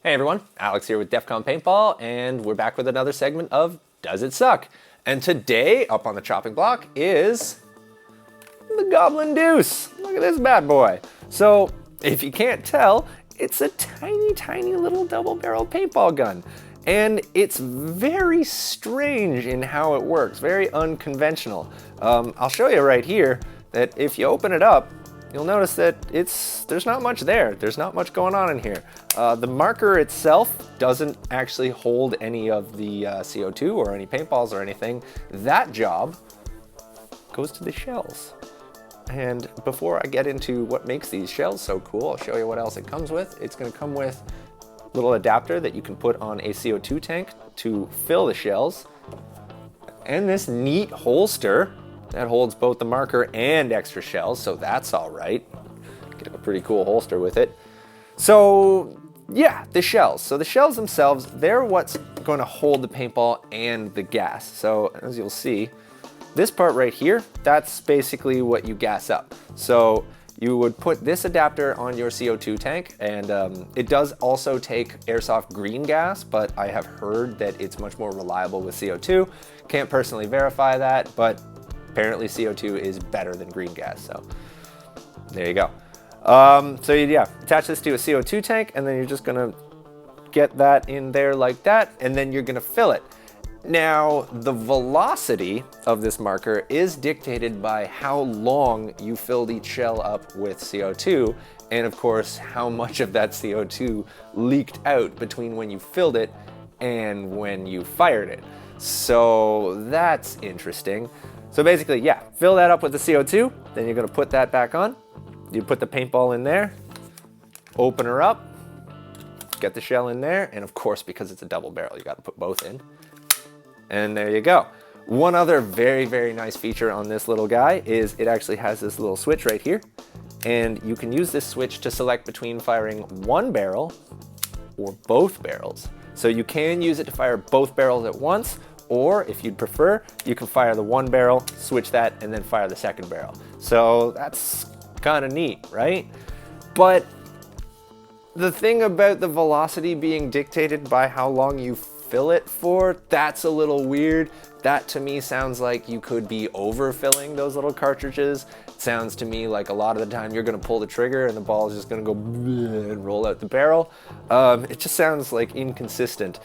Hey everyone, Alex here with Defcon Paintball, and we're back with another segment of Does It Suck? And today, up on the chopping block, is the Goblin Deuce. Look at this bad boy. So, if you can't tell, it's a tiny, tiny little double-barrel paintball gun. And it's very strange in how it works, very unconventional. I'll show you right here that if you open it up, you'll notice that there's not much there. There's not much going on in here. The marker itself doesn't actually hold any of the CO2 or any paintballs or anything. That job goes to the shells. And before I get into what makes these shells so cool, I'll show you what else it comes with. It's gonna come with a little adapter that you can put on a CO2 tank to fill the shells. And this neat holster that holds both the marker and extra shells, so that's all right. Get a pretty cool holster with it. So yeah, the shells. So the shells themselves, they're what's going to hold the paintball and the gas. So as you'll see, this part right here, that's basically what you gas up. So you would put this adapter on your CO2 tank, and it does also take airsoft green gas, but I have heard that it's much more reliable with CO2. Can't personally verify that, but apparently CO2 is better than green gas, so there you go. So yeah, attach this to a CO2 tank, and then you're just gonna get that in there like that, and then you're gonna fill it. Now, the velocity of this marker is dictated by how long you filled each shell up with CO2, and of course, how much of that CO2 leaked out between when you filled it and when you fired it. So that's interesting. So basically, yeah, fill that up with the CO2, then you're gonna put that back on. You put the paintball in there, open her up, get the shell in there, and of course, because it's a double barrel, you gotta put both in. And there you go. One other very, very nice feature on this little guy is it actually has this little switch right here. And you can use this switch to select between firing one barrel or both barrels. So you can use it to fire both barrels at once, or if you'd prefer, you can fire the one barrel, switch that, and then fire the second barrel. So that's kind of neat, right? But the thing about the velocity being dictated by how long you fill it for, that's a little weird. That to me sounds like you could be overfilling those little cartridges. It sounds to me like a lot of the time you're gonna pull the trigger and the ball is just gonna go and roll out the barrel. It just sounds like inconsistent.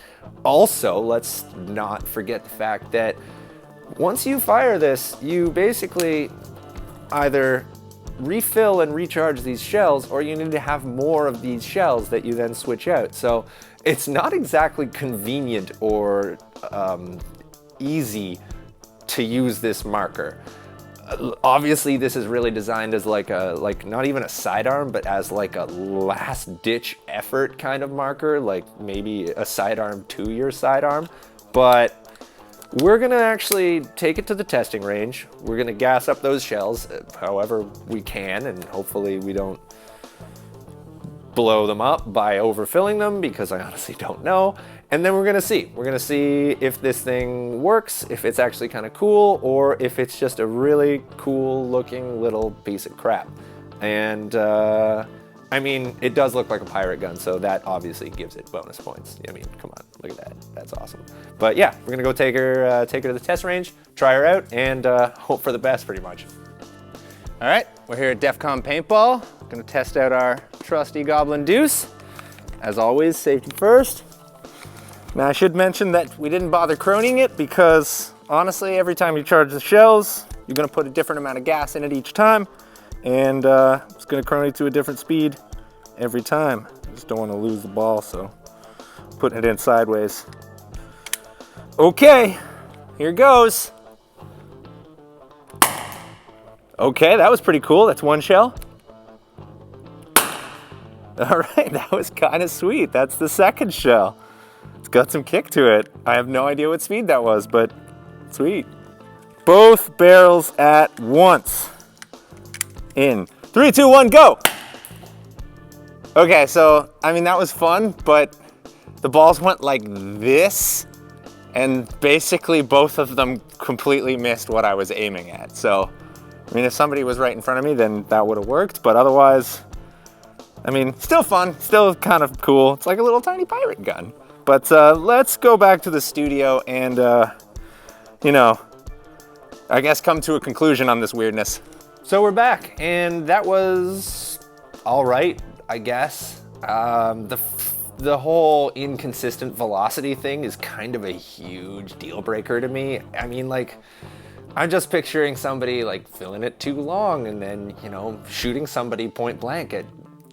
Also, let's not forget the fact that once you fire this, you basically either refill and recharge these shells, or you need to have more of these shells that you then switch out. So it's not exactly convenient or easy to use this marker. Obviously, this is really designed as like not even a sidearm, but as like a last ditch effort kind of marker, like maybe a sidearm to your sidearm. But we're gonna actually take it to the testing range. We're gonna gas up those shells however we can, and hopefully we don't blow them up by overfilling them, because I honestly don't know. And then we're gonna see. We're gonna see if this thing works, if it's actually kind of cool, or if it's just a really cool looking little piece of crap. And I mean, it does look like a pirate gun, so that obviously gives it bonus points. I mean, come on, look at that. That's awesome. But yeah, we're gonna go take her to the test range, try her out, and hope for the best, pretty much. All right, we're here at Defcon Paintball. Gonna test out our trusty Goblin Deuce. As always, safety first. Now I should mention that we didn't bother croning it because honestly, every time you charge the shells, you're gonna put a different amount of gas in it each time, and it's gonna crone it to a different speed every time. I just don't wanna lose the ball, so putting it in sideways. Okay, here goes. Okay, that was pretty cool. That's one shell. All right, that was kind of sweet. That's the second shell. It's got some kick to it. I have no idea what speed that was, but sweet. Both barrels at once. In 3, 2, 1, go! Okay, so, I mean, that was fun, but the balls went like this, and basically both of them completely missed what I was aiming at. So, I mean, if somebody was right in front of me, then that would have worked, but otherwise, I mean, still fun, still kind of cool. It's like a little tiny pirate gun. But let's go back to the studio and, you know, I guess come to a conclusion on this weirdness. So we're back, and that was all right, I guess. The whole inconsistent velocity thing is kind of a huge deal breaker to me. I mean, like, I'm just picturing somebody like filling it too long and then, you know, shooting somebody point blank at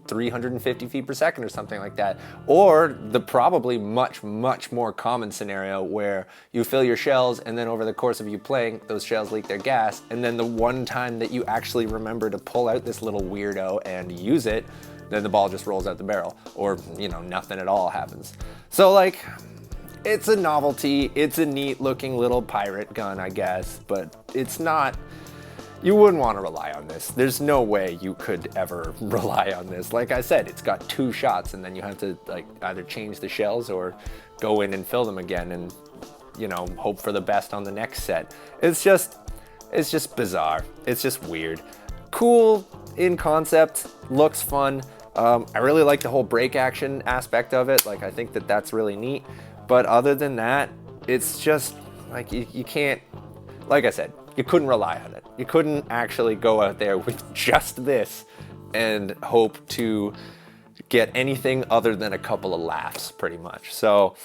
350 feet per second or something like that. Or the probably much more common scenario where you fill your shells and then over the course of you playing, those shells leak their gas, and then the one time that you actually remember to pull out this little weirdo and use it, then the ball just rolls out the barrel, or, you know, nothing at all happens. So, like, it's a novelty, it's a neat looking little pirate gun, I guess, but it's not, you wouldn't want to rely on this. There's no way you could ever rely on this. Like I said, it's got 2 shots and then you have to, like, either change the shells or go in and fill them again and, you know, hope for the best on the next set. It's just bizarre. It's just weird. Cool in concept, looks fun. I really like the whole break action aspect of it. Like, I think that that's really neat. But other than that, it's just like you can't, like I said, you couldn't rely on it. You couldn't actually go out there with just this and hope to get anything other than a couple of laughs, pretty much. So,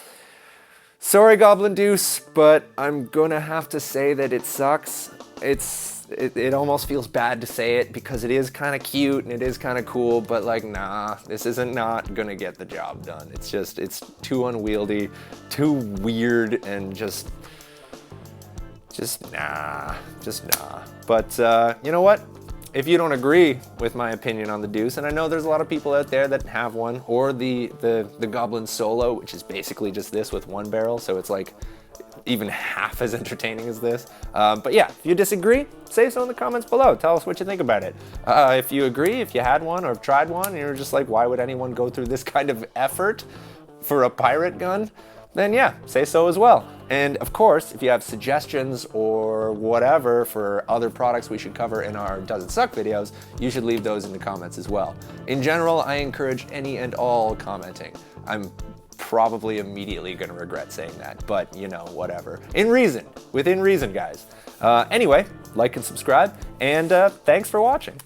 sorry, Goblin Deuce, but I'm gonna have to say that it sucks. It almost feels bad to say it because it is kind of cute and it is kind of cool, but like, nah, this isn't not gonna get the job done. It's too unwieldy, too weird, and just nah. But you know what? If you don't agree with my opinion on the Deuce, and I know there's a lot of people out there that have one, or the Goblin Solo, which is basically just this with 1 barrel, so it's like even half as entertaining as this. But yeah, if you disagree, say so in the comments below. Tell us what you think about it. If you agree, if you had one or have tried one, and you're just like, why would anyone go through this kind of effort for a pirate gun? Then yeah, say so as well. And of course, if you have suggestions or whatever for other products we should cover in our Does It Suck videos, you should leave those in the comments as well. In general, I encourage any and all commenting. I'm probably immediately gonna regret saying that, but you know, whatever. Within reason, guys. Anyway, like and subscribe, and thanks for watching.